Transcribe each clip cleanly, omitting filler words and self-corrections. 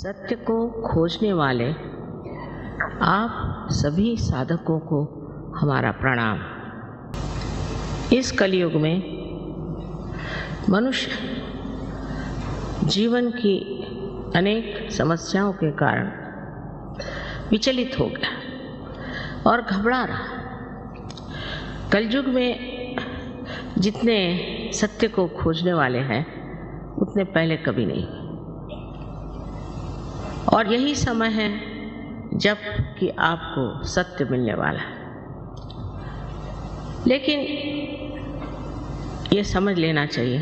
सत्य को खोजने वाले आप सभी साधकों को हमारा प्रणाम। इस कलयुग में मनुष्य जीवन की अनेक समस्याओं के कारण विचलित हो गया और घबरा रहा। कलयुग में जितने सत्य को खोजने वाले हैं उतने पहले कभी नहीं, और यही समय है जब कि आपको सत्य मिलने वाला है। लेकिन ये समझ लेना चाहिए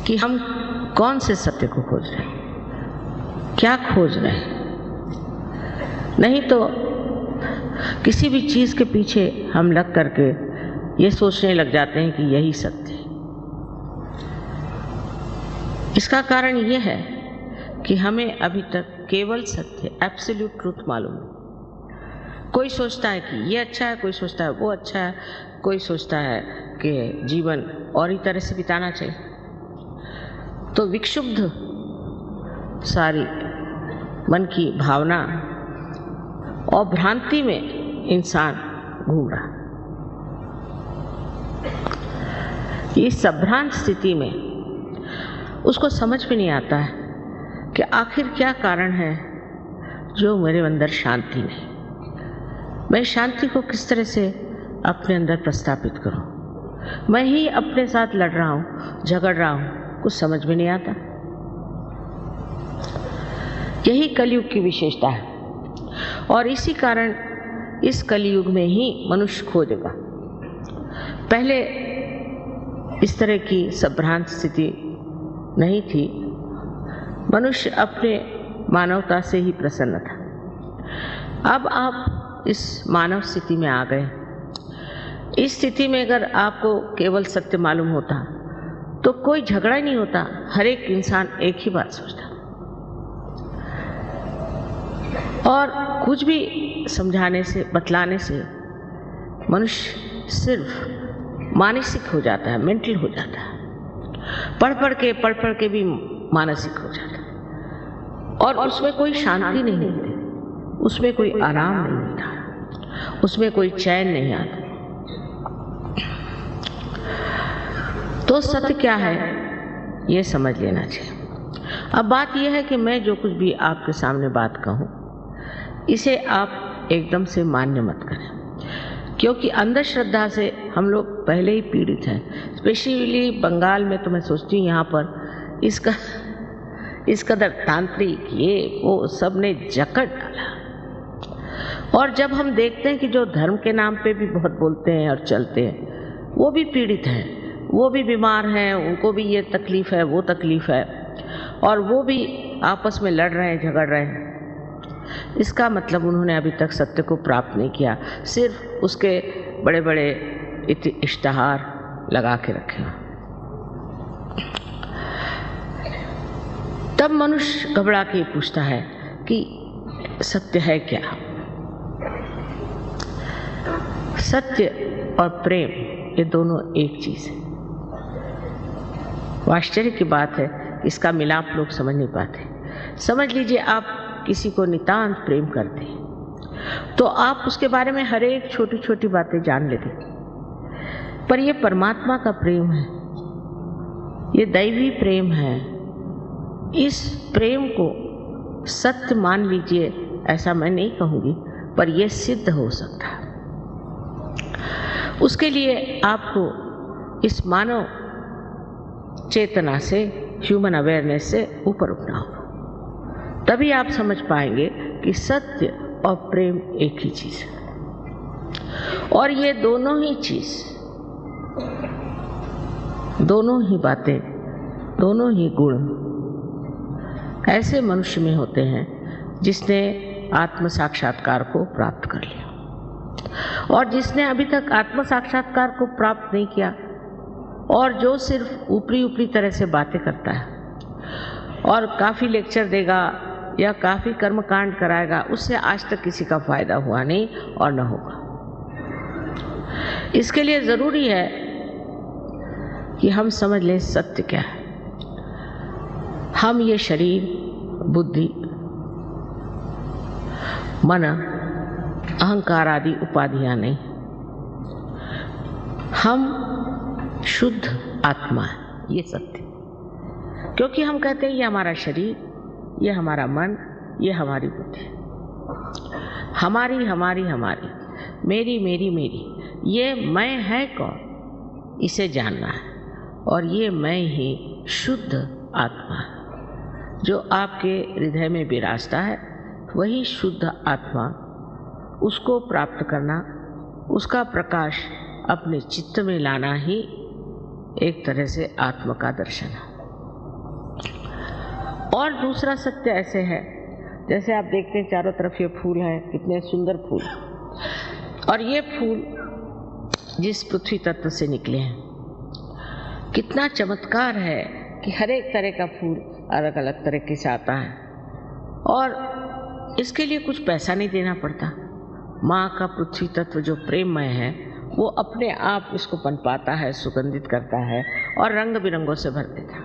कि हम कौन से सत्य को खोज रहे हैं, क्या खोज रहे हैं। नहीं तो किसी भी चीज़ के पीछे हम लग करके ये सोचने लग जाते हैं कि यही सत्य है। इसका कारण ये है कि हमें अभी तक केवल सत्य, एब्सोल्यूट ट्रूथ मालूम है। कोई सोचता है कि ये अच्छा है, कोई सोचता है वो अच्छा है, कोई सोचता है कि जीवन और ही तरह से बिताना चाहिए। तो विक्षुब्ध सारी मन की भावना और भ्रांति में इंसान घूम रहा। इस संभ्रांत स्थिति में उसको समझ में नहीं आता है कि आखिर क्या कारण है जो मेरे अंदर शांति नहीं। मैं शांति को किस तरह से अपने अंदर प्रस्थापित करूं। मैं ही अपने साथ लड़ रहा हूं, झगड़ रहा हूं, कुछ समझ में नहीं आता। यही कलयुग की विशेषता है और इसी कारण इस कलयुग में ही मनुष्य खोजेगा। पहले इस तरह की संभ्रांत स्थिति नहीं थी। मनुष्य अपने मानवता से ही प्रसन्न था। अब आप इस मानव स्थिति में आ गए। इस स्थिति में अगर आपको केवल सत्य मालूम होता तो कोई झगड़ा ही नहीं होता। हर एक इंसान एक ही बात सोचता और कुछ भी समझाने से, बतलाने से मनुष्य सिर्फ मानसिक हो जाता है, मेंटल हो जाता है। पढ़ पढ़ के भी मानसिक हो जाता है और उसमें कोई शांति नहीं मिलती, उसमें कोई आराम नहीं मिलता, उसमें कोई चैन नहीं आता। तो सत्य क्या है ये समझ लेना चाहिए। अब बात यह है कि मैं जो कुछ भी आपके सामने बात कहूँ इसे आप एकदम से मान्य मत करें, क्योंकि अंधश्रद्धा से हम लोग पहले ही पीड़ित हैं। स्पेशली बंगाल में तो मैं सोचती हूँ यहाँ पर इस कदर तांत्रिक ये वो सब ने जकड़ डाला। और जब हम देखते हैं कि जो धर्म के नाम पे भी बहुत बोलते हैं और चलते हैं वो भी पीड़ित हैं, वो भी बीमार हैं, उनको भी ये तकलीफ़ है, वो तकलीफ़ है, और वो भी आपस में लड़ रहे हैं, झगड़ रहे हैं। इसका मतलब उन्होंने अभी तक सत्य को प्राप्त नहीं किया, सिर्फ उसके बड़े बड़े इश्तहार लगा के रखे। तब मनुष्य घबरा के पूछता है कि सत्य है क्या। सत्य और प्रेम ये दोनों एक चीज है। आश्चर्य की बात है, इसका मिलाप लोग समझ नहीं पाते। समझ लीजिए आप किसी को नितांत प्रेम करते हैं तो आप उसके बारे में हर एक छोटी छोटी बातें जान लेते, पर यह परमात्मा का प्रेम है, ये दैवी प्रेम है। इस प्रेम को सत्य मान लीजिए ऐसा मैं नहीं कहूँगी, पर यह सिद्ध हो सकता है। उसके लिए आपको इस मानव चेतना से, ह्यूमन अवेयरनेस से ऊपर उठना होगा। तभी आप समझ पाएंगे कि सत्य और प्रेम एक ही चीज है, और ये दोनों ही चीज, दोनों ही बातें, दोनों ही गुण ऐसे मनुष्य में होते हैं जिसने आत्म साक्षात्कार को प्राप्त कर लिया। और जिसने अभी तक आत्म साक्षात्कार को प्राप्त नहीं किया और जो सिर्फ ऊपरी तरह से बातें करता है और काफ़ी लेक्चर देगा या काफ़ी कर्मकांड कराएगा, उससे आज तक किसी का फायदा हुआ नहीं और न होगा। इसके लिए ज़रूरी है कि हम समझ लें सत्य क्या है। हम ये शरीर, बुद्धि, मन, अहंकार आदि उपाधियां नहीं, हम शुद्ध आत्मा है, ये सत्य। क्योंकि हम कहते हैं ये हमारा शरीर, ये हमारा मन, ये हमारी बुद्धि, हमारी हमारी हमारी, मेरी मेरी मेरी, ये मैं है कौन, इसे जानना है। और ये मैं ही शुद्ध आत्मा है जो आपके हृदय में विराजता है, वही शुद्ध आत्मा। उसको प्राप्त करना, उसका प्रकाश अपने चित्त में लाना ही एक तरह से आत्मा का दर्शन है। और दूसरा सत्य ऐसे है, जैसे आप देखते हैं चारों तरफ ये फूल हैं, कितने सुंदर फूल, और ये फूल जिस पृथ्वी तत्व से निकले हैं, कितना चमत्कार है कि हर एक तरह का फूल अलग अलग तरीके से आता है और इसके लिए कुछ पैसा नहीं देना पड़ता। माँ का पृथ्वी तत्व जो प्रेममय है वो अपने आप इसको पनपाता है, सुगंधित करता है और रंग बिरंगों से भर देता है।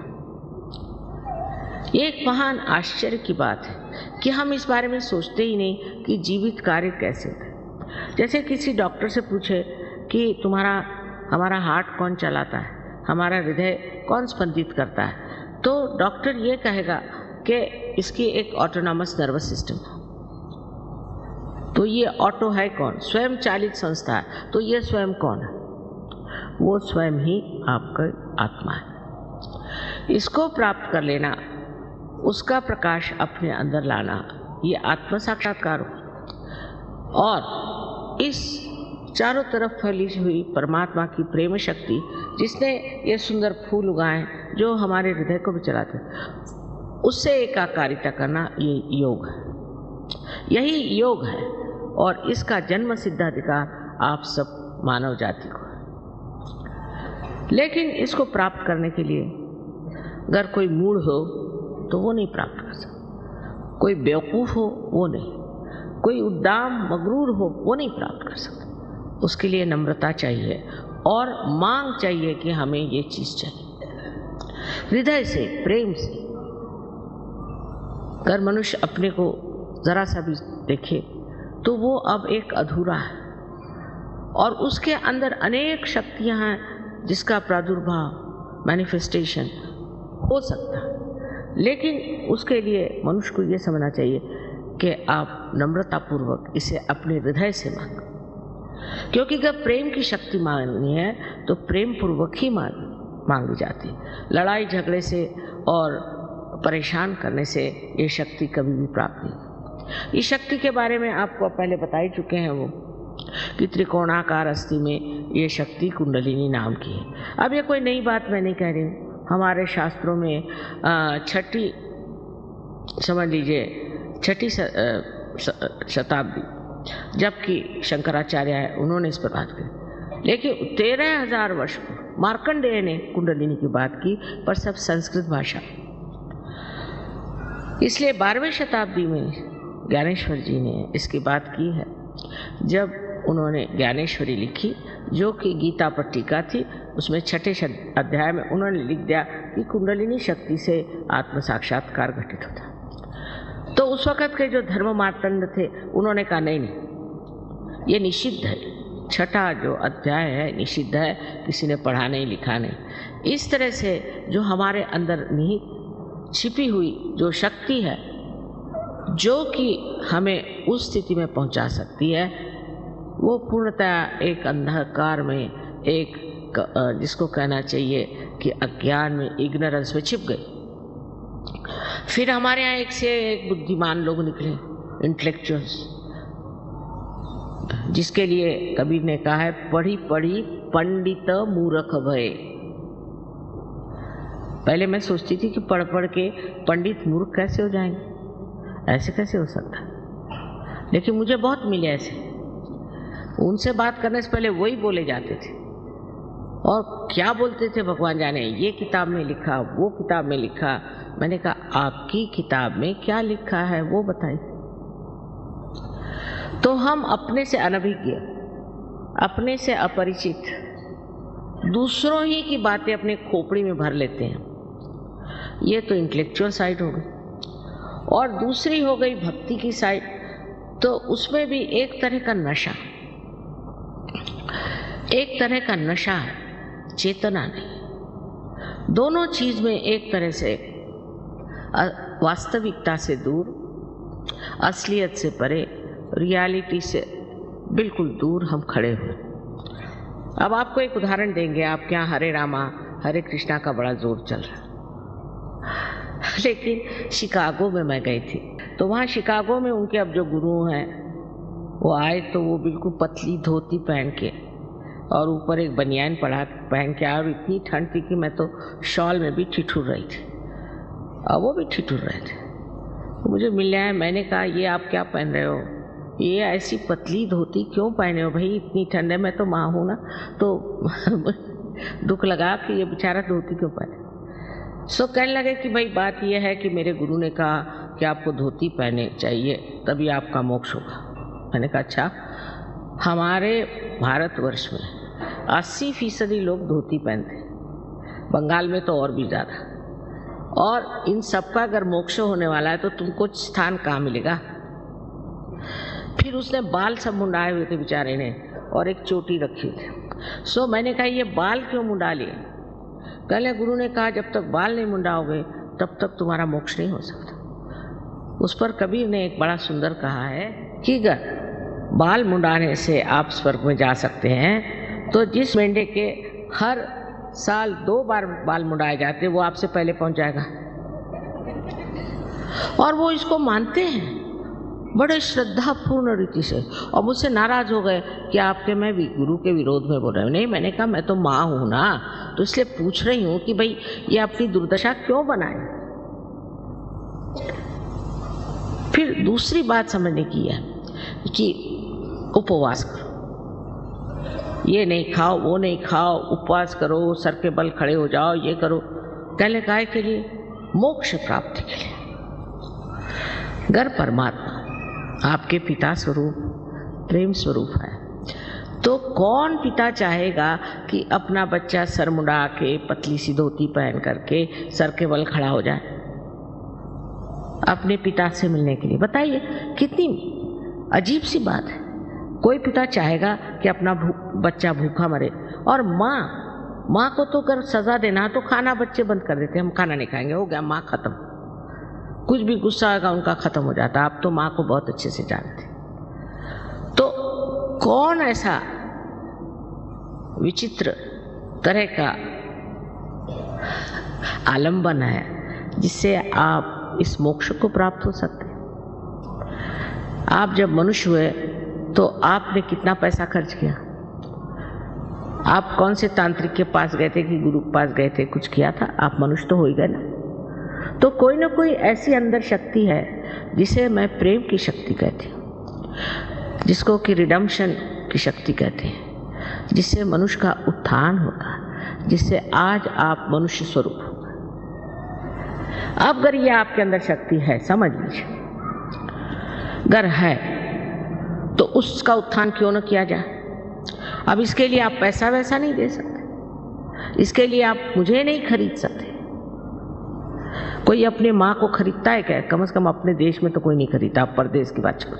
ये एक महान आश्चर्य की बात है कि हम इस बारे में सोचते ही नहीं कि जीवित कार्य कैसे होते हैं। जैसे किसी डॉक्टर से पूछे कि हमारा हार्ट कौन चलाता है, हमारा हृदय कौन स्पंदित करता है, तो डॉक्टर ये कहेगा कि इसकी एक ऑटोनॉमस नर्वस सिस्टम है। तो ये ऑटो है कौन? स्वयं चालित संस्था है। तो ये स्वयं कौन है? वो स्वयं ही आपका आत्मा है। इसको प्राप्त कर लेना, उसका प्रकाश अपने अंदर लाना, ये आत्म साक्षात्कार हो। और इस चारों तरफ फैली हुई परमात्मा की प्रेम शक्ति, जिसने ये सुंदर फूल उगाए जो हमारे हृदय को भी चलाते, उससे एकाकारिता करना, ये योग है। यही योग है और इसका जन्म सिद्ध अधिकार आप सब मानव जाति को है। लेकिन इसको प्राप्त करने के लिए अगर कोई मूढ़ हो तो वो नहीं प्राप्त कर सकता, कोई बेवकूफ़ हो वो नहीं, कोई उद्दाम मगरूर हो वो नहीं प्राप्त कर सकता। उसके लिए नम्रता चाहिए और मांग चाहिए कि हमें ये चीज़ चाहिए। हृदय से, प्रेम से अगर मनुष्य अपने को ज़रा सा भी देखे तो वो अब एक अधूरा है और उसके अंदर अनेक शक्तियां हैं जिसका प्रादुर्भाव, मैनिफेस्टेशन हो सकता है। लेकिन उसके लिए मनुष्य को ये समझना चाहिए कि आप नम्रतापूर्वक इसे अपने हृदय से मांगो, क्योंकि अगर प्रेम की शक्ति मांगनी है तो प्रेम पूर्वक ही मांगी जाती है। लड़ाई झगड़े से और परेशान करने से ये शक्ति कभी भी प्राप्त नहीं। इस शक्ति के बारे में आपको पहले बता ही चुके हैं वो कि त्रिकोणाकार अस्थि में ये शक्ति कुंडलिनी नाम की है। अब ये कोई नई बात मैं नहीं कह रही हूँ। हमारे शास्त्रों में छठी, समझ लीजिए छठी शताब्दी, जबकि शंकराचार्य है उन्होंने इस पर बात की, लेकिन 13,000 वर्ष पूर्व मार्कंडेय ने कुंडलिनी की बात की, पर सब संस्कृत भाषा। इसलिए 12वीं शताब्दी में ज्ञानेश्वर जी ने इसकी बात की है, जब उन्होंने ज्ञानेश्वरी लिखी जो कि गीता पर टीका थी। उसमें छठे अध्याय में उन्होंने लिख दिया कि कुंडलिनी शक्ति से आत्म साक्षात्कार घटित होता। तो उस वक़्त के जो धर्म मार्तंड थे उन्होंने कहा नहीं, ये निषिद्ध है, छठा जो अध्याय है निषिद्ध है, किसी ने पढ़ा नहीं लिखा नहीं। इस तरह से जो हमारे अंदर निहित छिपी हुई जो शक्ति है जो कि हमें उस स्थिति में पहुंचा सकती है, वो पूर्णतः एक अंधकार में, एक जिसको कहना चाहिए कि अज्ञान में, इग्नोरेंस में छिप गई। फिर हमारे यहाँ एक से एक बुद्धिमान लोग निकले, इंटेलेक्चुअल्स, जिसके लिए कबीर ने कहा है पढ़ी पढ़ी पंडित मूर्ख भय। पहले मैं सोचती थी कि पढ़ पढ़ के पंडित मूर्ख कैसे हो जाएंगे, ऐसे कैसे हो सकता है, लेकिन मुझे बहुत मिले ऐसे। उनसे बात करने से पहले वही बोले जाते थे और क्या बोलते थे भगवान जाने, ये किताब में लिखा, वो किताब में लिखा। मैंने कहा आपकी किताब में क्या लिखा है वो बताइए। तो हम अपने से अनभिज्ञ, अपने से अपरिचित, दूसरों ही की बातें अपने खोपड़ी में भर लेते हैं ये तो इंटेलेक्चुअल साइड हो गई। और दूसरी हो गई भक्ति की साइड, तो उसमें भी एक तरह का नशा, एक तरह का नशा है, चेतना नहीं। दोनों चीज में एक तरह से वास्तविकता से दूर, असलियत से परे, रियलिटी से बिल्कुल दूर हम खड़े हुए। अब आपको एक उदाहरण देंगे। आपके यहाँ हरे रामा हरे कृष्णा का बड़ा जोर चल रहा, लेकिन शिकागो में मैं गई थी, तो वहाँ शिकागो में उनके अब जो गुरु हैं वो आए, तो वो बिल्कुल पतली धोती पहन के और ऊपर एक बनियान पहन के आए, और इतनी ठंड थी कि मैं तो शॉल में भी ठिठुर रही थी और वो भी ठिठुर रहे थे। तो मुझे मिल आया, मैंने कहा ये आप क्या पहन रहे हो, ये ऐसी पतली धोती क्यों पहने हो भाई, इतनी ठंड है, मैं तो माँ हूँ ना, तो दुख लगा कि ये बेचारा धोती क्यों पहने। सो कहने लगे कि भाई बात यह है कि मेरे गुरु ने कहा कि आपको धोती पहने चाहिए तभी आपका मोक्ष होगा। मैंने कहा अच्छा। हमारे भारतवर्ष में 80% लोग धोती पहनते हैं, बंगाल में तो और भी ज़्यादा। और इन सबका अगर मोक्ष होने वाला है तो तुमको स्थान कहाँ मिलेगा। फिर उसने बाल सब मुंडाए हुए थे बेचारे ने, और एक चोटी रखी थी। सो मैंने कहा ये बाल क्यों मुंडा लिए। कहले गुरु ने कहा जब तक बाल नहीं मुंडाओगे तब तक तुम्हारा मोक्ष नहीं हो सकता। उस पर कबीर ने एक बड़ा सुंदर कहा है कि अगर बाल मुंडाने से आप स्वर्ग में जा सकते हैं, तो जिस मेंढे के हर साल 2 बार बाल मुंडाए जाते वो आपसे पहले पहुंच जाएगा। और वो इसको मानते हैं बड़े श्रद्धापूर्ण रीति से, और मुझसे नाराज हो गए कि आपके मैं गुरु के विरोध में बोल रहे हूँ। नहीं, मैंने कहा मैं तो माँ हूँ ना, तो इसलिए पूछ रही हूँ कि भाई ये अपनी दुर्दशा क्यों बनाए। फिर दूसरी बात समझने की है कि उपवास करो, ये नहीं खाओ वो नहीं खाओ, उपवास करो, सर के बल खड़े हो जाओ, ये करो। कहले काय के लिए, मोक्ष प्राप्ति के लिए। घर परमात्मा आपके पिता स्वरूप प्रेम स्वरूप है, तो कौन पिता चाहेगा कि अपना बच्चा सर मुंडा के पतली सी धोती पहन करके सर के बल खड़ा हो जाए अपने पिता से मिलने के लिए। बताइए कितनी अजीब सी बात है। कोई पिता चाहेगा कि अपना बच्चा भूखा मरे। और माँ को तो अगर सजा देना तो खाना बच्चे बंद कर देते, हम खाना नहीं खाएंगे, हो गया माँ खत्म। कुछ भी गुस्सा आएगा उनका खत्म हो जाता। आप तो माँ को बहुत अच्छे से जानते। तो कौन ऐसा विचित्र तरह का आलंबन है जिससे आप इस मोक्ष को प्राप्त हो सकते हैं। आप जब मनुष्य हुए तो आपने कितना पैसा खर्च किया। आप कौन से तांत्रिक के पास गए थे कि गुरु के पास गए थे, कुछ किया था? आप मनुष्य तो हो ही गए ना। तो कोई ना कोई ऐसी अंदर शक्ति है जिसे मैं प्रेम की शक्ति कहती हूँ, जिसको कि रिडम्पशन की शक्ति कहते हैं, जिससे मनुष्य का उत्थान होगा, जिससे आज आप मनुष्य स्वरूप हो। अब अगर ये आपके अंदर शक्ति है, समझ लीजिए, अगर है तो उसका उत्थान क्यों न किया जाए। अब इसके लिए आप पैसा वैसा नहीं दे सकते, इसके लिए आप मुझे नहीं खरीद सकते। कोई अपने माँ को खरीदता है क्या? कम से कम अपने देश में तो कोई नहीं खरीदता, आप परदेश की बात छोड़ो।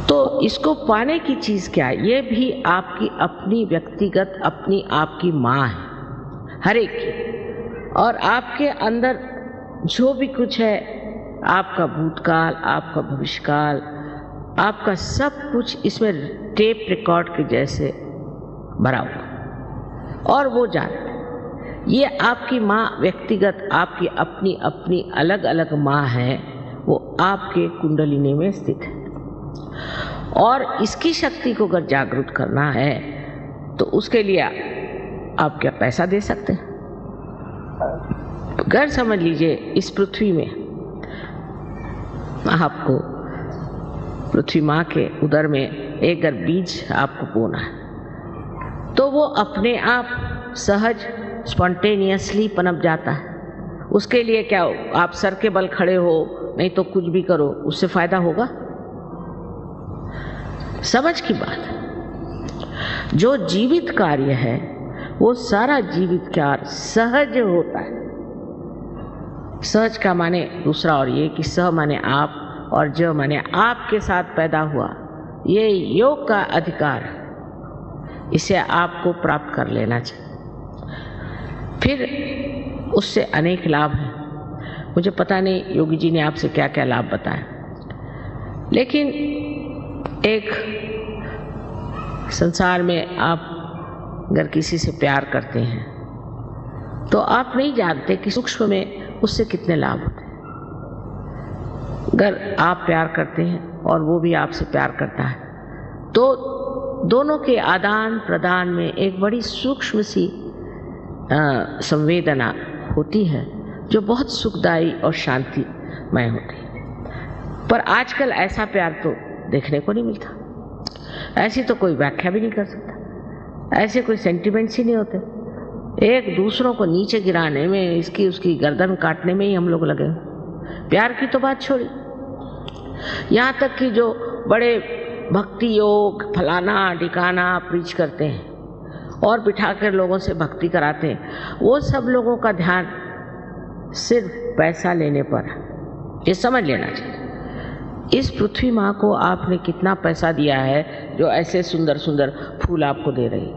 तो इसको पाने की चीज क्या है? ये भी आपकी अपनी व्यक्तिगत अपनी आपकी माँ है, हर एक की। और आपके अंदर जो भी कुछ है, आपका भूतकाल, आपका भविष्यकाल, आपका सब कुछ इसमें टेप रिकॉर्ड के जैसे भरा हुआ, और वो जानते। ये आपकी माँ व्यक्तिगत आपकी अपनी अपनी अलग अलग माँ है, वो आपके कुंडलिनी में स्थित है। और इसकी शक्ति को अगर जागृत करना है तो उसके लिए आप क्या पैसा दे सकते हैं? अगर समझ लीजिए इस पृथ्वी में आपको पृथ्वी माँ के उदर में एक अगर बीज आपको बोना है, तो वो अपने आप सहज स्पॉन्टेनियसली पनप जाता है। उसके लिए क्या हो, आप सर के बल खड़े हो नहीं तो कुछ भी करो, उससे फायदा होगा? समझ की बात है। जो जीवित कार्य है वो सारा जीवित प्यार सहज होता है। सहज का माने दूसरा और ये कि स माने आप और ज माने आपके साथ पैदा हुआ, ये योग का अधिकार है, इसे आपको प्राप्त कर लेना चाहिए। फिर उससे अनेक लाभ हैं। मुझे पता नहीं योगी जी ने आपसे क्या क्या लाभ बताया, लेकिन एक संसार में आप अगर किसी से प्यार करते हैं तो आप नहीं जानते कि सूक्ष्म में उससे कितने लाभ होते हैं। अगर आप प्यार करते हैं और वो भी आपसे प्यार करता है तो दोनों के आदान प्रदान में एक बड़ी सूक्ष्म सी संवेदना होती है जो बहुत सुखदायी और शांतिमय होती है। पर आजकल ऐसा प्यार तो देखने को नहीं मिलता, ऐसी तो कोई व्याख्या भी नहीं कर सकता, ऐसे कोई सेंटिमेंट्स ही नहीं होते। एक दूसरों को नीचे गिराने में, इसकी उसकी गर्दन काटने में ही हम लोग लगे। प्यार की तो बात छोड़ी, यहाँ तक कि जो बड़े भक्ति योग फलाना ढिकाना प्रीच करते हैं और बिठाकर लोगों से भक्ति कराते हैं, वो सब लोगों का ध्यान सिर्फ पैसा लेने पर है। ये समझ लेना चाहिए। इस पृथ्वी माँ को आपने कितना पैसा दिया है जो ऐसे सुंदर सुंदर फूल आपको दे रही है।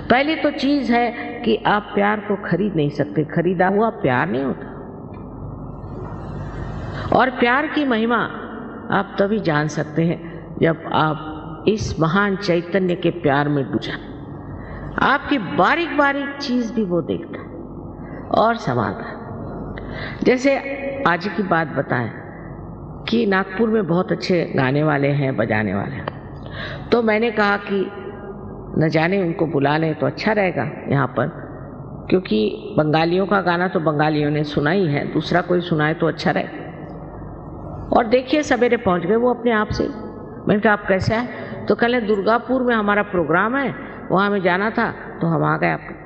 पहली तो चीज है कि आप प्यार को खरीद नहीं सकते, खरीदा हुआ प्यार नहीं होता। और प्यार की महिमा आप तभी जान सकते हैं जब आप इस महान चैतन्य के प्यार में डूब जाए। आपकी बारीक बारीक चीज भी वो देखता है और संभालता है। जैसे आज की बात बताएं कि नागपुर में बहुत अच्छे गाने वाले हैं, बजाने वाले हैं, तो मैंने कहा कि न जाने उनको बुला लें तो अच्छा रहेगा यहाँ पर, क्योंकि बंगालियों का गाना तो बंगालियों ने सुना ही है, दूसरा कोई सुनाए तो अच्छा रहे। और देखिए सवेरे पहुँच गए वो अपने आप से। मैंने कहा आप कैसे आए? तो कल दुर्गापुर में हमारा प्रोग्राम है, वहाँ हमें जाना था तो हम आ गए। आपके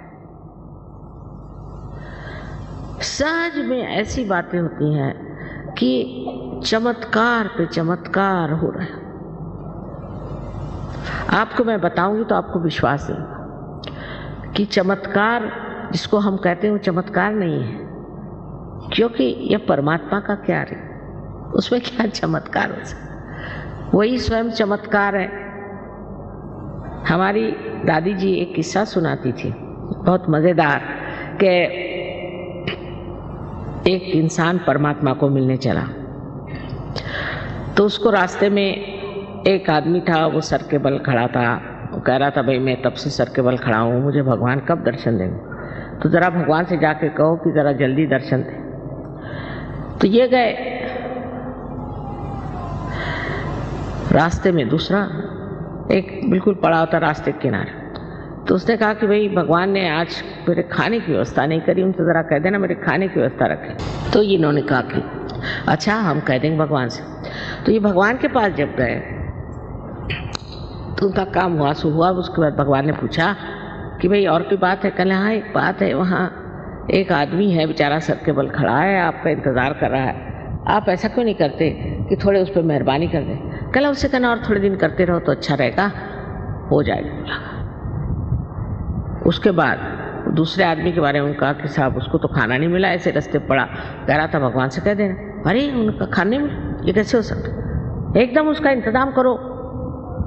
सहज में ऐसी बातें होती हैं कि चमत्कार पे चमत्कार हो रहा है। आपको मैं बताऊंगी तो आपको विश्वास देगा कि चमत्कार जिसको हम कहते हैं वो चमत्कार नहीं है, क्योंकि यह परमात्मा का क्या है, उसमें क्या चमत्कार हो सकता, वही स्वयं चमत्कार है। हमारी दादी जी एक किस्सा सुनाती थी बहुत मजेदार, कि एक इंसान परमात्मा को मिलने चला तो उसको रास्ते में एक आदमी था, वो सर के बल खड़ा था। वो कह रहा था भाई मैं तब से सर के बल खड़ा हूँ, मुझे भगवान कब दर्शन देंगे, तो ज़रा भगवान से जाके कहो कि ज़रा जल्दी दर्शन दे। तो ये गए, रास्ते में दूसरा एक बिल्कुल पड़ा होता रास्ते के किनारे, तो उसने कहा कि भाई भगवान ने आज मेरे खाने की व्यवस्था नहीं करी, उनसे ज़रा कह देना मेरे खाने की व्यवस्था रखें। तो इन्होंने कहा कि अच्छा हम कह देंगे भगवान से। तो ये भगवान के पास जब गए तो उनका काम हुआ सो हुआ। उसके बाद भगवान ने पूछा कि भाई और कोई बात है? कहले हाँ एक बात है, वहाँ एक आदमी है बेचारा सर के बल खड़ा है, आपका इंतज़ार कर रहा है, आप ऐसा क्यों नहीं करते कि थोड़े उस पर मेहरबानी कर दें? कहला उससे कहना और थोड़े दिन करते रहो तो अच्छा रहेगा, हो जाएगा। उसके बाद दूसरे आदमी के बारे में कहा कि साहब उसको तो खाना नहीं मिला, ऐसे रास्ते पड़ा, कह रहा था भगवान से कह देना। अरे उनका खाना नहीं मिला, ये कैसे हो सकता, एकदम उसका इंतजाम करो।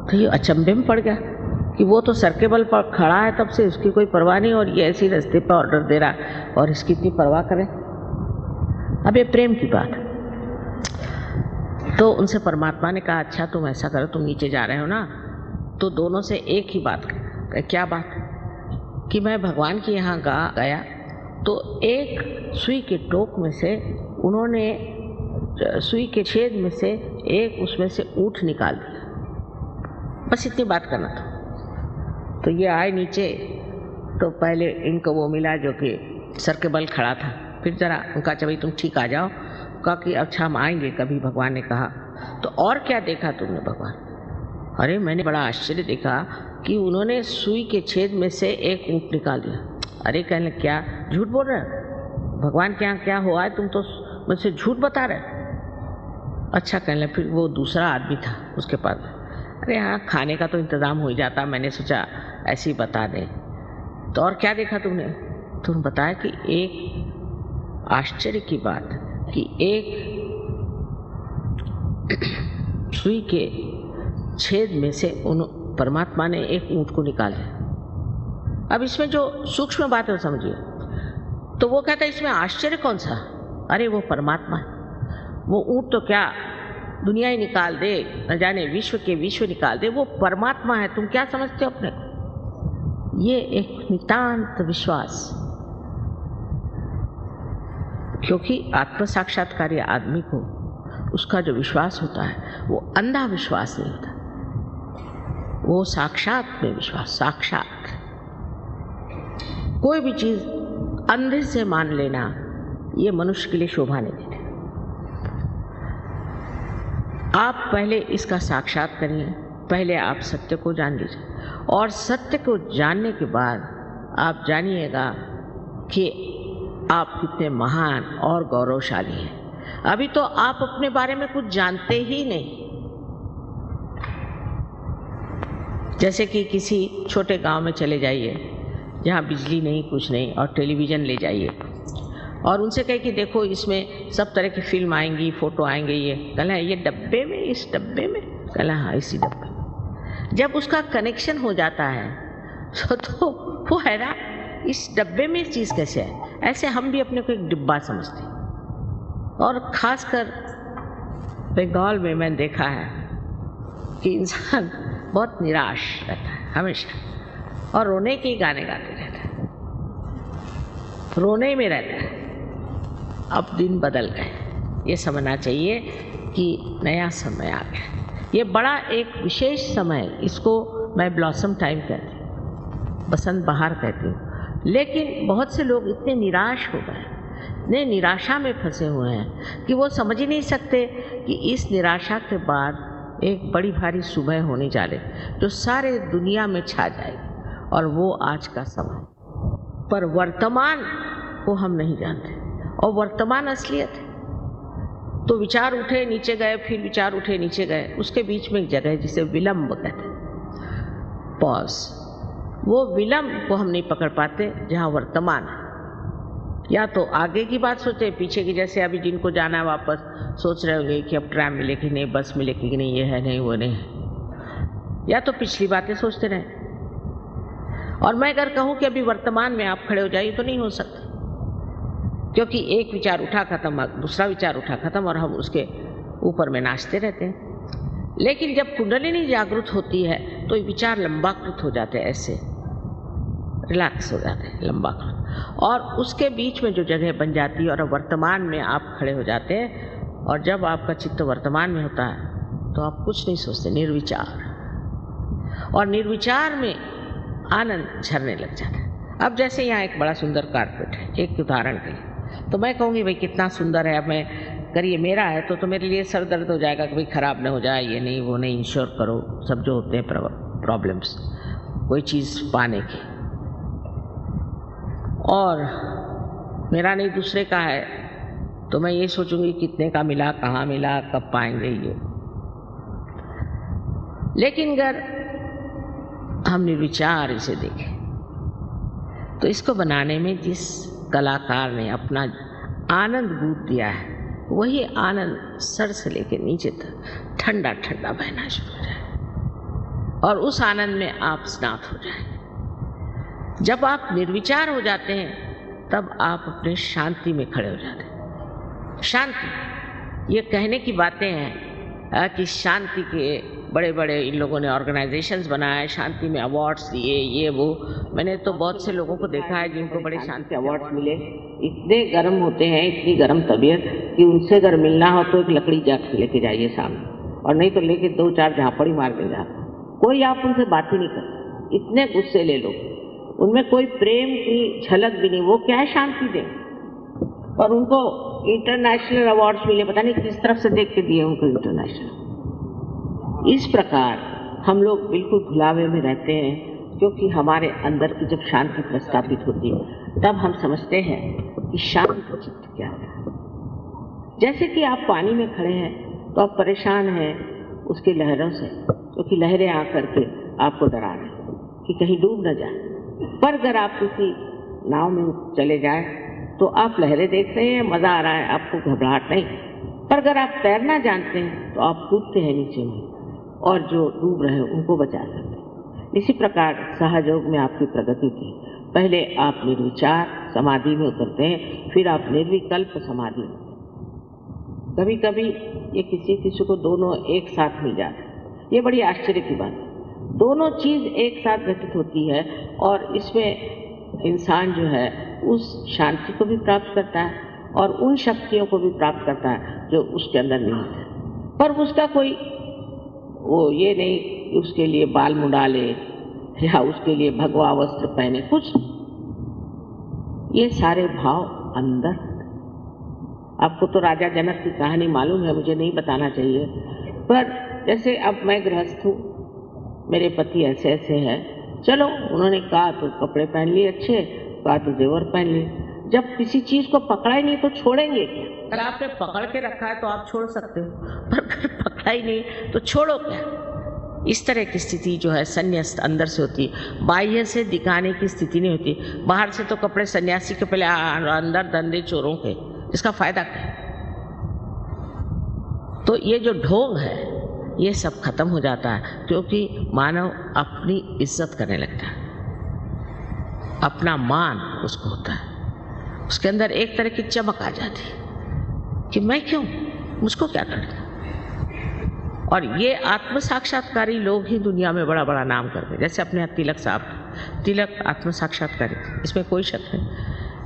तो ये अचंभे में पड़ गया कि वो तो सर के बल पर खड़ा है तब से, उसकी कोई परवाह नहीं, और ये ऐसी रास्ते पर ऑर्डर दे रहा है और इसकी इतनी परवाह करें। अब ये प्रेम की बात है। तो उनसे परमात्मा ने कहा अच्छा तुम ऐसा करो, तुम नीचे जा रहे हो ना, तो दोनों से एक ही बात करें। क्या बात? कि मैं भगवान के यहाँ गया तो एक सुई के टोक में से उन्होंने सुई के छेद में से एक उसमें से ऊँट निकाल दिया, बस इतनी बात करना था। तो ये आए नीचे, तो पहले इनको वो मिला जो कि सर के बल खड़ा था, फिर ज़रा उनका अच्छा भाई तुम ठीक आ जाओ, कहा कि अच्छा हम आएंगे कभी। भगवान ने कहा तो और क्या देखा तुमने? भगवान अरे मैंने बड़ा आश्चर्य देखा कि उन्होंने सुई के छेद में से एक ऊँट निकाल दिया। अरे कहने क्या झूठ बोल रहे हैं, भगवान के यहाँ क्या हुआ है, तुम तो मुझसे झूठ बता रहे। अच्छा कहने फिर वो दूसरा आदमी था उसके पास, अरे हाँ खाने का तो इंतज़ाम हो ही जाता, मैंने सोचा ऐसे ही बता दें। तो और क्या देखा तुमने? तुम बताया कि एक आश्चर्य की बात कि एक सुई के छेद में से उन परमात्मा ने एक ऊंट को निकाला। अब इसमें जो सूक्ष्म बात है समझिए। तो वो कहता है इसमें आश्चर्य कौन सा? अरे वो परमात्मा है। वो ऊंट तो क्या दुनिया ही निकाल दे, न जाने विश्व के विश्व निकाल दे, वो परमात्मा है। तुम क्या समझते हो अपने को? ये एक नितांत विश्वास, क्योंकि आत्म साक्षात्कारी आदमी को उसका जो विश्वास होता है वो अंधा विश्वास नहीं होता, वो साक्षात में विश्वास। साक्षात कोई भी चीज अंधे से मान लेना ये मनुष्य के लिए शोभा नहीं देती। आप पहले इसका साक्षात करिए, पहले आप सत्य को जान लीजिए, और सत्य को जानने के बाद आप जानिएगा कि आप कितने महान और गौरवशाली हैं। अभी तो आप अपने बारे में कुछ जानते ही नहीं। जैसे कि किसी छोटे गांव में चले जाइए जहाँ बिजली नहीं, कुछ नहीं, और टेलीविज़न ले जाइए और उनसे कहे कि देखो इसमें सब तरह की फिल्म आएंगी, फोटो आएंगे। ये कहला ये डब्बे में, इस डब्बे में? कहला हाँ इसी डब्बे में। जब उसका कनेक्शन हो जाता है तो वो है ना, इस डब्बे में चीज़ कैसे है? ऐसे हम भी अपने को एक डिब्बा समझते हैं। और ख़ासकर बंगाल में मैंने देखा है कि इंसान बहुत निराश रहता है हमेशा, और रोने के गाने गाते रहता है, रोने में रहता है। अब दिन बदल गए, ये समझना चाहिए कि नया समय आ गया। ये बड़ा एक विशेष समय, इसको मैं ब्लॉसम टाइम कहती हूँ, बसंत बहार कहती हूँ। लेकिन बहुत से लोग इतने निराश हो गए, इतने निराशा में फंसे हुए हैं कि वो समझ ही नहीं सकते कि इस निराशा के बाद एक बड़ी भारी सुबह होने जा रही जो सारे दुनिया में छा जाएगी, और वो आज का समय। पर वर्तमान को हम नहीं जानते, और वर्तमान असलियत है। तो विचार उठे नीचे गए, फिर विचार उठे नीचे गए, उसके बीच में एक जगह है जिसे विलंब कहते हैं, पॉज। वो विलंब को हम नहीं पकड़ पाते जहाँ वर्तमान है। या तो आगे की बात सोचे, पीछे की, जैसे अभी जिनको जाना है वापस सोच रहे होंगे कि अब ट्रैम मिलेगी नहीं, बस मिलेगी कि नहीं, ये है नहीं, वो नहीं। या तो पिछली बातें सोचते रहे। और मैं अगर कहूँ कि अभी वर्तमान में आप खड़े हो जाइए तो नहीं हो सकता, क्योंकि एक विचार उठा खत्म, दूसरा विचार उठा खत्म, और हम उसके ऊपर में नाचते रहते हैं। लेकिन जब कुंडलिनी जागृत होती है तो ये विचार लंबाकृत हो जाते हैं, ऐसे रिलैक्स हो जाते हैं, लंबाकृत, और उसके बीच में जो जगह बन जाती है और वर्तमान में आप खड़े हो जाते हैं। और जब आपका चित्त वर्तमान में होता है तो आप कुछ नहीं सोचते, निर्विचार, और निर्विचार में आनंद झरने लग जाता है। अब जैसे यहाँ एक बड़ा सुंदर कारपेट है, एक उदाहरण के लिए, तो मैं कहूँगी भाई कितना सुंदर है, अब मैं करिए, मेरा है तो मेरे लिए सर दर्द हो जाएगा कि भाई ख़राब ना हो जाए, ये नहीं वो नहीं, इंश्योर करो, सब जो होते हैं प्रॉब्लम्स कोई चीज़ पाने की। और मेरा नहीं दूसरे का है तो मैं ये सोचूंगी कितने का मिला, कहाँ मिला, कब पाएंगे ये। लेकिन अगर हम निर्विचार इसे देखें तो इसको बनाने में जिस कलाकार ने अपना आनंद बूट दिया है, वही आनंद सर से लेकर नीचे तक ठंडा ठंडा बहना शुरू हो जाए, और उस आनंद में आप स्नात हो जाएंगे। जब आप निर्विचार हो जाते हैं तब आप अपने शांति में खड़े हो जाते हैं। शांति, ये कहने की बातें हैं कि शांति के बड़े बड़े इन लोगों ने ऑर्गेनाइजेशंस बनाए, शांति में अवार्ड्स दिए, ये वो। मैंने तो बहुत से लोगों को देखा है जिनको बड़े शांति अवार्ड्स मिले, इतने गर्म होते हैं, इतनी गर्म तबीयत कि उनसे अगर मिलना हो तो एक लकड़ी जाके लेके जाइए सामने, और नहीं तो लेके 2-4 झापड़ी मार के जा। कोई आप उनसे बात ही नहीं करते, इतने गुस्से ले लो, उनमें कोई प्रेम की झलक भी नहीं। वो क्या है, शांति दें, और उनको इंटरनेशनल अवार्ड्स मिले, पता नहीं किस तरफ से देख के दिए उनको इंटरनेशनल। इस प्रकार हम लोग बिल्कुल भुलावे में रहते हैं, क्योंकि हमारे अंदर की जब शांति प्रस्थापित होती है तब हम समझते हैं कि शांत चित्त क्या है। जैसे कि आप पानी में खड़े हैं तो आप परेशान हैं उसकी लहरों से, क्योंकि लहरें आकर के आपको डरा रही कि कहीं डूब न जाए। पर अगर आप किसी नाव में चले जाएं तो आप लहरें देख रहे हैं, मजा आ रहा है, आपको घबराहट नहीं। पर अगर आप तैरना जानते हैं तो आप कूदते हैं नीचे में और जो डूब रहे हैं उनको बचा सकते हैं। इसी प्रकार सहयोग में आपकी प्रगति थी। पहले आप निर्विचार समाधि में उतरते हैं, फिर आप निर्विकल्प समाधि में। कभी कभी ये किसी को दोनों एक साथ मिल जाते हैं। ये बड़ी आश्चर्य की बात है, दोनों चीज एक साथ घटित होती है और इसमें इंसान जो है उस शांति को भी प्राप्त करता है और उन शक्तियों को भी प्राप्त करता है जो उसके अंदर निहित है। पर उसका कोई वो ये नहीं कि उसके लिए बाल मुंडा ले या उसके लिए भगवा वस्त्र पहने, कुछ ये सारे भाव अंदर। आपको तो राजा जनक की कहानी मालूम है, मुझे नहीं बताना चाहिए, पर जैसे अब मैं गृहस्थ हूँ, मेरे पति ऐसे ऐसे हैं, चलो उन्होंने कहा तो कपड़े पहन लिए अच्छे, कहा तो जेवर पहन लिए। जब किसी चीज को पकड़ा ही नहीं तो छोड़ेंगे क्या? अगर आपने पकड़ के रखा है तो आप छोड़ सकते हो, पर अगर पकड़ा ही नहीं तो छोड़ो क्या? इस तरह की स्थिति जो है संन्यास अंदर से होती है, बाह्य से दिखाने की स्थिति नहीं होती। बाहर से तो कपड़े सन्यासी के पहले अंदर धंधे चोरों के, इसका फायदा क्या? तो ये जो ढोंग है ये सब खत्म हो जाता है, क्योंकि मानव अपनी इज्जत करने लगता है, अपना मान उसको होता है, उसके अंदर एक तरह की चमक आ जाती है कि मैं क्यों, मुझको क्या करना। और ये आत्म साक्षात्कारी लोग ही दुनिया में बड़ा बड़ा नाम करते हैं। जैसे अपने तिलक साहब, तिलक आत्म साक्षात्कारी थे, इसमें कोई शक नहीं।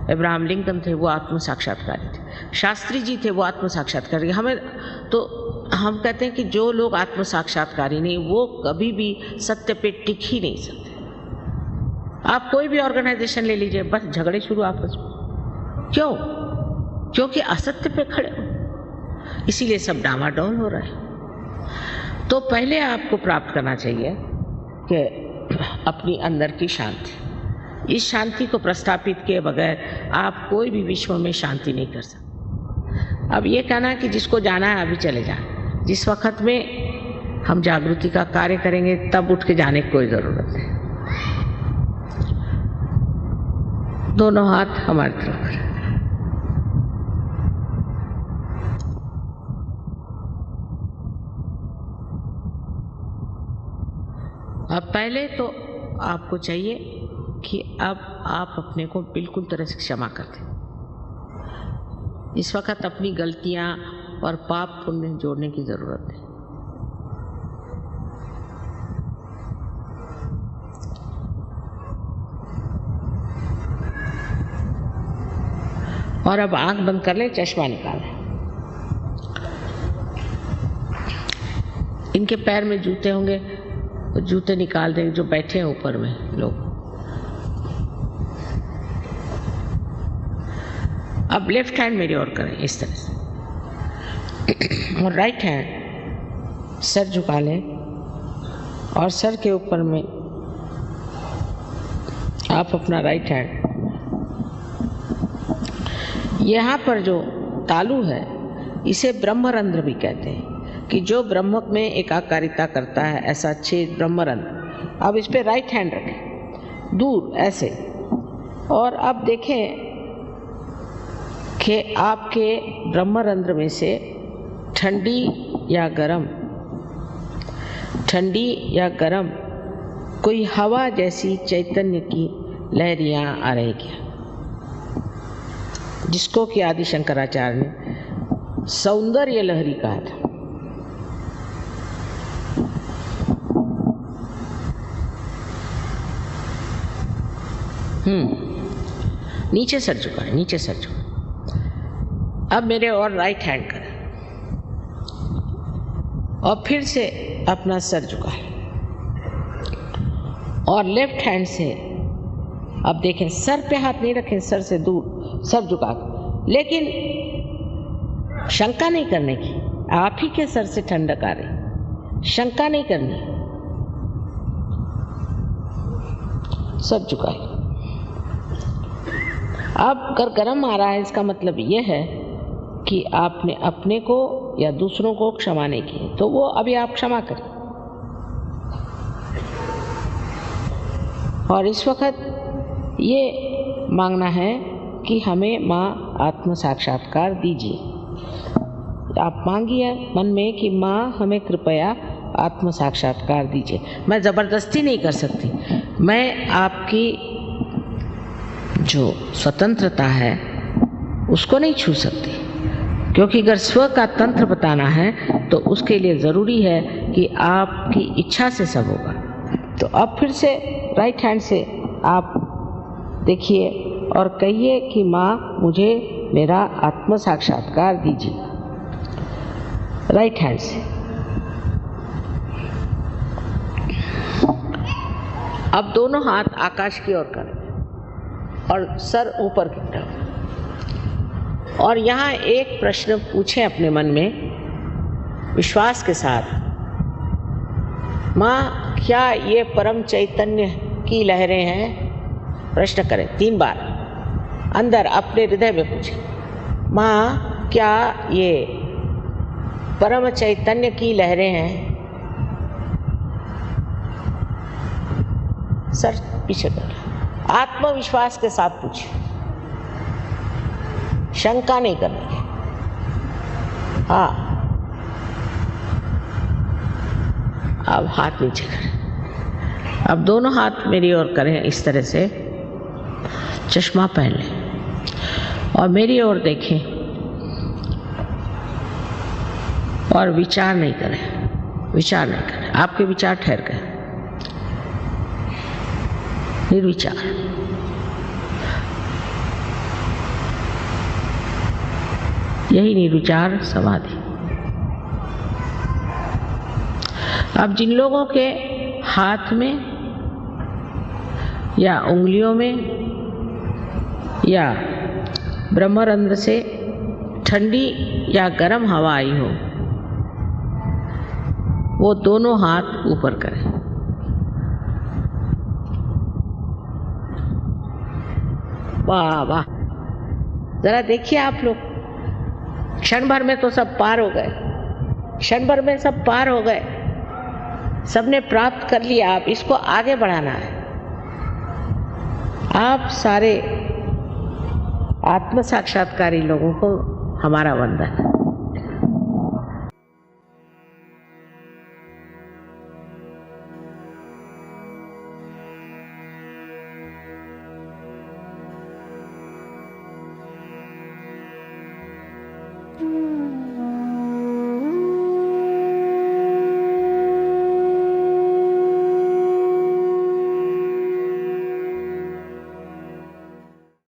अब्राहम लिंकन थे, वो आत्म साक्षात्कारी थे। शास्त्री जी थे, वो आत्म साक्षात्कारी। हमें तो हम कहते हैं कि जो लोग आत्म साक्षात्कारी नहीं, वो कभी भी सत्य पे टिक ही नहीं सकते। आप कोई भी ऑर्गेनाइजेशन ले लीजिए, बस झगड़े शुरू आपस में। क्यों? क्योंकि असत्य पे खड़े हो, इसीलिए सब डामाडोल हो रहा है। तो पहले आपको प्राप्त करना चाहिए कि अपनी अंदर की शांति। इस शांति को प्रस्थापित किए बगैर आप कोई भी विश्व में शांति नहीं कर सकते। अब ये कहना कि जिसको जाना है अभी चले जाए, जिस वक्त में हम जागृति का कार्य करेंगे तब उठ के जाने की कोई ज़रूरत है। दोनों हाथ हमारी तरफ करें। अब पहले तो आपको चाहिए कि अब आप अपने को बिल्कुल तरह से क्षमा कर दें। इस वक्त अपनी गलतियां और पाप पुण्य जोड़ने की जरूरत है। और अब आंख बंद कर ले, चश्मा निकालें। इनके पैर में जूते होंगे तो जूते निकाल देंगे, जो बैठे हैं ऊपर में लोग। अब लेफ्ट हैंड मेरी ओर करें इस तरह से, और राइट हैंड सर झुका लें, और सर के ऊपर में आप अपना राइट हैंड, यहाँ पर जो तालु है इसे ब्रह्मरंध्र भी कहते हैं, कि जो ब्रह्म में एकाकारिता करता है, ऐसा छेद ब्रह्मरंध्र। अब इस पे राइट हैंड रखें दूर ऐसे, और अब देखें कि आपके ब्रह्मरंध्र में से ठंडी या गरम कोई हवा जैसी चैतन्य की लहरियां आ रही क्या, जिसको कि आदि शंकराचार्य ने सौंदर्य लहरी कहा था। नीचे सर झुका है, नीचे सर झुका। अब मेरे और राइट हैंड करें, और फिर से अपना सर झुका है, और लेफ्ट हैंड से अब देखें, सर पे हाथ नहीं रखें, सर से दूर, सर झुका, लेकिन शंका नहीं करने की। आप ही के सर से ठंडक आ रही, शंका नहीं करनी, सर झुकाए। अब अगर गर्म आ रहा है, इसका मतलब यह है कि आपने अपने को या दूसरों को क्षमा नहीं की, तो वो अभी आप क्षमा करें। और इस वक्त ये मांगना है कि हमें माँ आत्म साक्षात्कार दीजिए। आप मांगिए मन में कि माँ हमें कृपया आत्म साक्षात्कार दीजिए। मैं ज़बरदस्ती नहीं कर सकती, मैं आपकी जो स्वतंत्रता है उसको नहीं छू सकती, क्योंकि अगर स्व का तंत्र बताना है तो उसके लिए ज़रूरी है कि आपकी इच्छा से सब होगा। तो अब फिर से राइट हैंड से आप देखिए और कहिए कि माँ मुझे मेरा आत्म साक्षात्कार दीजिए, राइट हैंड से। अब दोनों हाथ आकाश की ओर करें और सर ऊपर की तरफ, और यहाँ एक प्रश्न पूछें अपने मन में विश्वास के साथ, माँ क्या ये परम चैतन्य की लहरें हैं? प्रश्न करें 3 बार अंदर अपने हृदय में पूछें, माँ क्या ये परम चैतन्य की लहरें हैं? सर पीछे कर, आत्मविश्वास के साथ पूछिए, शंका नहीं करनी है। हाँ, अब हाथ नीचे करें। अब दोनों हाथ मेरी ओर करें इस तरह से, चश्मा पहन लें और मेरी ओर देखें और विचार नहीं करें, विचार नहीं करें। आपके विचार ठहर गए, निर्विचार। यही निर्विचार समाधि। अब जिन लोगों के हाथ में या उंगलियों में या ब्रह्मरंध्र से ठंडी या गर्म हवा आई हो, वो दोनों हाथ ऊपर करें। वाह वाह, जरा देखिए आप लोग, क्षण भर में तो सब पार हो गए, क्षण भर में सब पार हो गए, सबने प्राप्त कर लिया। आप इसको आगे बढ़ाना है। आप सारे आत्म साक्षात्कारी लोगों को हमारा वंदन।